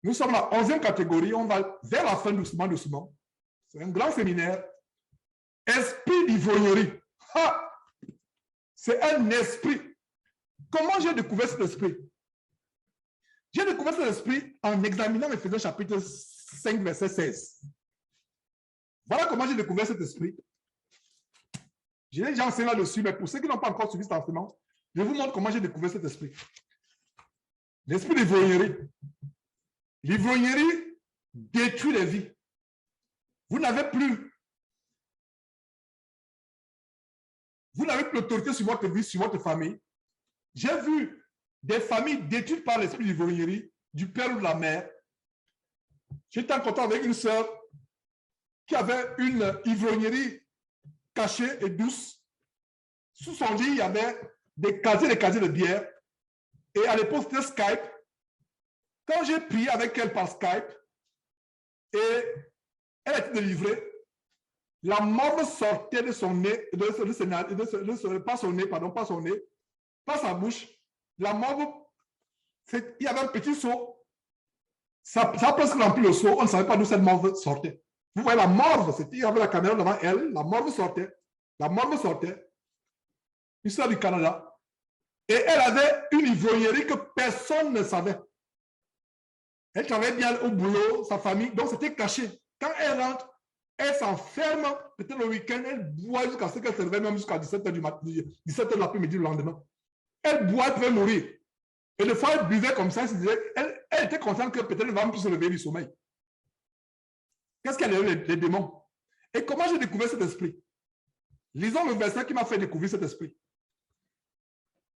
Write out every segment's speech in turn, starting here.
Nous sommes la 11e catégorie, on va vers la fin doucement, doucement. C'est un grand séminaire. Esprit d'ivrognerie. C'est un esprit. Comment j'ai découvert cet esprit? J'ai découvert cet esprit en examinant Éphésiens chapitre 5, verset 16. Voilà comment j'ai découvert cet esprit. J'ai déjà enseigné là-dessus, mais pour ceux qui n'ont pas encore suivi cet enseignement, je vous montre comment j'ai découvert cet esprit. L'esprit d'ivrognerie. L'ivrognerie détruit les vies. Vous n'avez plus l'autorité sur votre vie, sur votre famille. J'ai vu des familles détruites par l'esprit d'ivrognerie, du père ou de la mère. J'étais en contact avec une sœur qui avait une ivrognerie cachée et douce. Sous son lit, il y avait des casiers de bière. Et à l'époque, c'était Skype. Quand j'ai prié avec elle par Skype, et elle était délivrée, la morve sortait de son nez, pas son nez, pas sa bouche. La morve, il y avait un petit seau. Ça a presque rempli le seau. On ne savait pas d'où cette morve sortait. Vous voyez la morve, il y avait la caméra devant elle, la morve sortait. Une sœur du Canada. Et elle avait une ivrognerie que personne ne savait. Elle travaillait bien au boulot, sa famille, donc c'était caché. Quand elle rentre, elle s'enferme, peut-être le week-end, elle boit jusqu'à ce qu'elle se réveille, même jusqu'à 17h du matin, 17h de l'après-midi le lendemain. Elle boit, elle peut mourir. Et des fois, elle buvait comme ça, elle était contente que peut-être elle va plus se réveiller du sommeil. Qu'est-ce qu'elle a eu les démons? Et comment j'ai découvert cet esprit? Lisons le verset qui m'a fait découvrir cet esprit.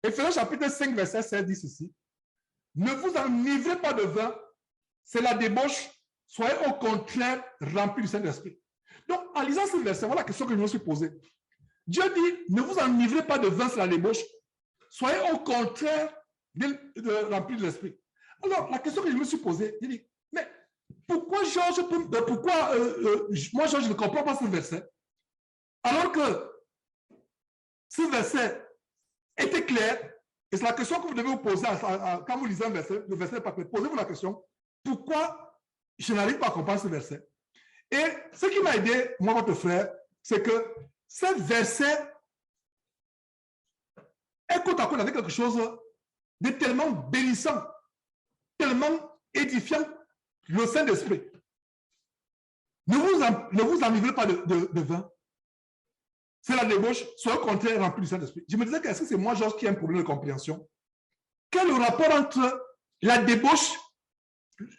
Éphésiens chapitre 5, verset 16 dit ceci. Ne vous enivrez pas de vin, c'est la débauche, soyez au contraire remplis du Saint-Esprit. Donc, en lisant ce verset, voilà la question que je me suis posée. Dieu dit, ne vous enivrez pas de vin, c'est la débauche, soyez au contraire remplis de l'Esprit. Alors, la question que je me suis posée, je dis, mais pourquoi moi, Georges, je ne comprends pas ce verset, alors que ce verset était clair, et c'est la question que vous devez vous poser quand vous lisez un verset, le verset n'est pas clair. Posez-vous la question, pourquoi je n'arrive pas à comprendre ce verset? Et ce qui m'a aidé, moi, votre frère, c'est que ce verset est côte à côte avec quelque chose de tellement bénissant, tellement édifiant, le Saint-Esprit. Ne vous enivrez pas de vin. C'est la débauche, soit au contraire rempli du Saint-Esprit. Je me disais, est-ce que c'est moi, Georges, qui ai un problème de compréhension? Quel est le rapport entre la débauche,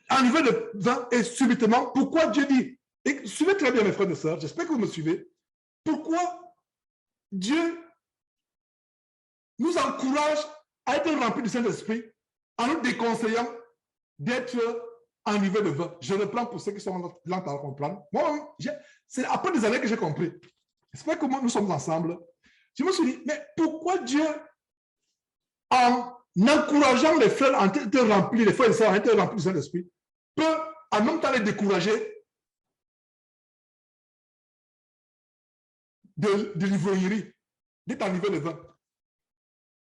enivré de vin, et subitement, pourquoi Dieu dit, et suivez très bien mes frères et sœurs, j'espère que vous me suivez, pourquoi Dieu nous encourage à être remplis du Saint-Esprit en nous déconseillant d'être enivré de vin? Je reprends pour ceux qui sont lents à comprendre. Moi, c'est après des années que j'ai compris. J'espère que nous sommes ensemble. Je me suis dit, mais pourquoi Dieu, en encourageant les frères à être remplis, les frères et sœurs à être remplis du Saint-Esprit, peut en même temps les décourager de l'ivrognerie, d'être enivré de vin?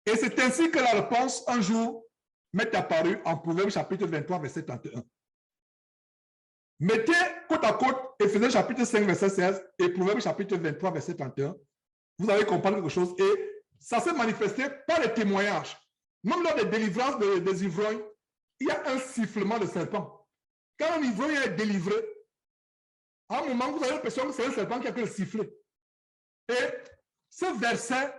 Et c'est ainsi que la réponse, un jour, m'est apparue en Proverbe chapitre 23, verset 31. Mettez côte à côte Éphésiens chapitre 5, verset 16 et Proverbe chapitre 23, verset 31. Vous allez comprendre quelque chose. Et ça s'est manifesté par les témoignages. Même lors des délivrances des ivrognes, il y a un sifflement de serpent. Quand un ivrogne est délivré, à un moment, vous avez l'impression que c'est un serpent qui a pu siffler. Et ce verset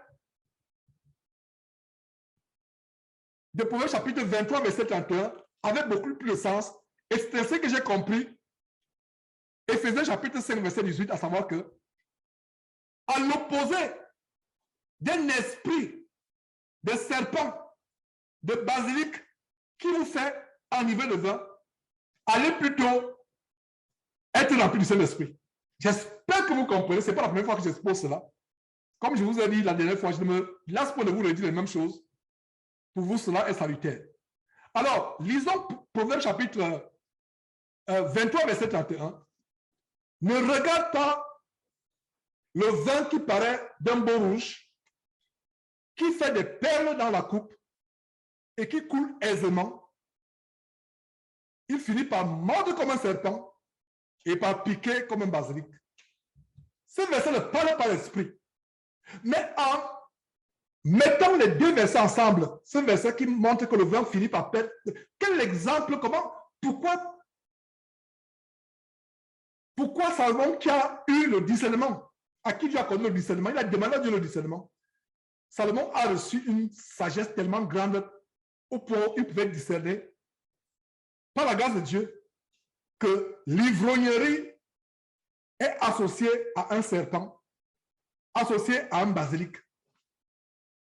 de Proverbe chapitre 23, verset 31 avait beaucoup plus de sens. Et c'est ce que j'ai compris. Éphésiens chapitre 5, verset 18, à savoir que, à l'opposé d'un esprit de serpent, de basilic, qui vous fait enivrer le vin, allez plutôt être rempli du Saint-Esprit. J'espère que vous comprenez, ce n'est pas la première fois que j'expose cela. Comme je vous ai dit la dernière fois, je ne me lasse pas de vous redire les mêmes choses. Pour vous, cela est salutaire. Alors, lisons Proverbe chapitre 23, verset 31. Ne regarde pas le vin qui paraît d'un beau rouge, qui fait des perles dans la coupe et qui coule aisément. il finit par mordre comme un serpent et par piquer comme un basilic. Ce verset ne parle pas l'esprit. Mais en mettant les deux versets ensemble, ce verset qui montre que le vin finit par perdre, quel exemple, pourquoi Salomon qui a eu le discernement, à qui Dieu a connu le discernement, il a demandé à Dieu le discernement. Salomon a reçu une sagesse tellement grande au point où il pouvait discerner, par la grâce de Dieu, que l'ivrognerie est associée à un serpent, associée à un basilic.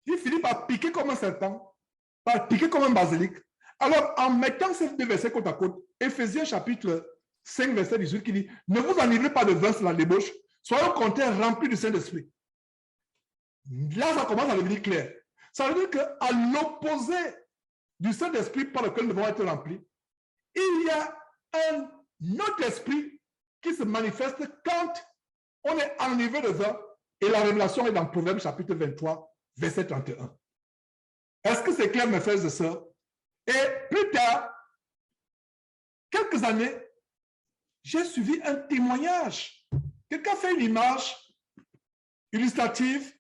Il finit par piquer comme un serpent, par piquer comme un basilic. Alors, en mettant ces deux versets côte à côte, Éphésiens chapitre 5, verset 18, qui dit « Ne vous enivrez pas de vin sur la débauche, soyez au contraire remplis du Saint-Esprit. » Là, ça commence à devenir clair. Ça veut dire qu'à l'opposé du Saint-Esprit par lequel nous devons être remplis, il y a un autre esprit qui se manifeste quand on est enivré de vin, et la révélation est dans Proverbe chapitre 23, verset 31. Est-ce que c'est clair, mes frères et sœurs? Et plus tard, quelques années, j'ai suivi un témoignage. Quelqu'un fait une image illustrative.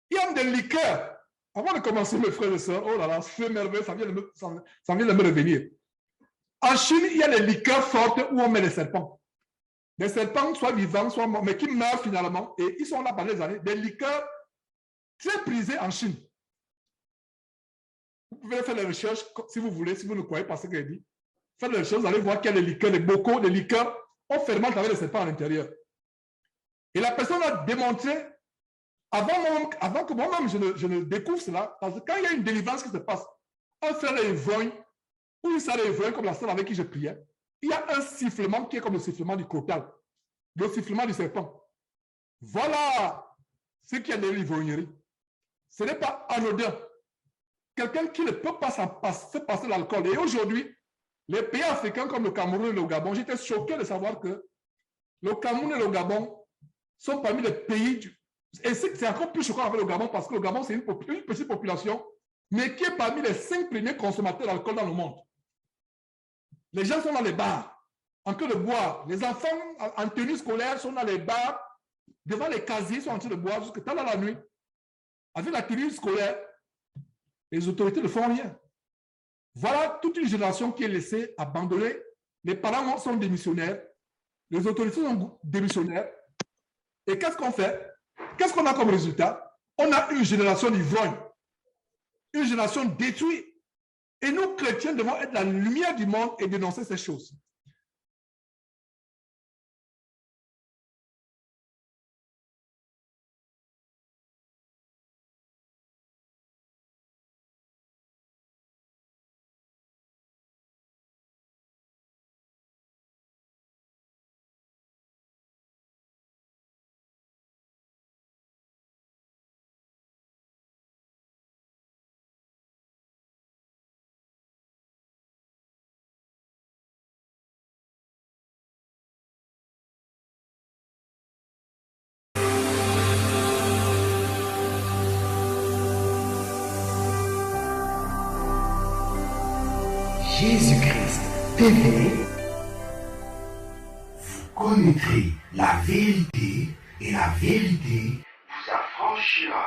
Il y a des liqueurs. Avant de commencer, mes frères et sœurs, oh là là, c'est merveilleux, ça vient de me revenir. En Chine, il y a des liqueurs fortes où on met les serpents. Des serpents, soit vivants, soit morts, mais qui meurent finalement. Et ils sont là pendant des années. Des liqueurs très prisées en Chine. Vous pouvez faire des recherches si vous voulez, si vous ne croyez pas ce que je dis. Faites des recherches, vous allez voir qu'il y a des liqueurs, des bocaux, des liqueurs, on fermente avec les serpents à l'intérieur. Et la personne a démontré, avant que moi-même je ne découvre cela, parce que quand il y a une délivrance qui se passe, un frère est ivrogne, ou une sœur est ivrogne comme la sœur avec qui je priais, il y a un sifflement qui est comme le sifflement du crocodile, le sifflement du serpent. Voilà ce qu'il y a de l'ivrognerie. Ce n'est pas anodin. Quelqu'un qui ne peut pas se passer l'alcool. Et aujourd'hui, les pays africains comme le Cameroun et le Gabon, j'étais choqué de savoir que le Cameroun et le Gabon sont parmi les pays, et c'est encore plus choquant avec le Gabon parce que le Gabon, c'est une petite population, mais qui est parmi les 5 premiers consommateurs d'alcool dans le monde. Les gens sont dans les bars, en train de boire. Les enfants en tenue scolaire sont dans les bars, devant les casiers, sont en train de boire jusqu'à tard dans la nuit. Avec la tenue scolaire, les autorités ne font rien. Voilà toute une génération qui est laissée abandonnée. Les parents sont démissionnaires. Les autorités sont démissionnaires. Et qu'est-ce qu'on fait? Qu'est-ce qu'on a comme résultat? On a une génération d'ivrognes. Une génération détruite. Et nous, chrétiens, devons être la lumière du monde et dénoncer ces choses. Jésus-Christ TV, vous connaîtrez la vérité et la vérité vous affranchira.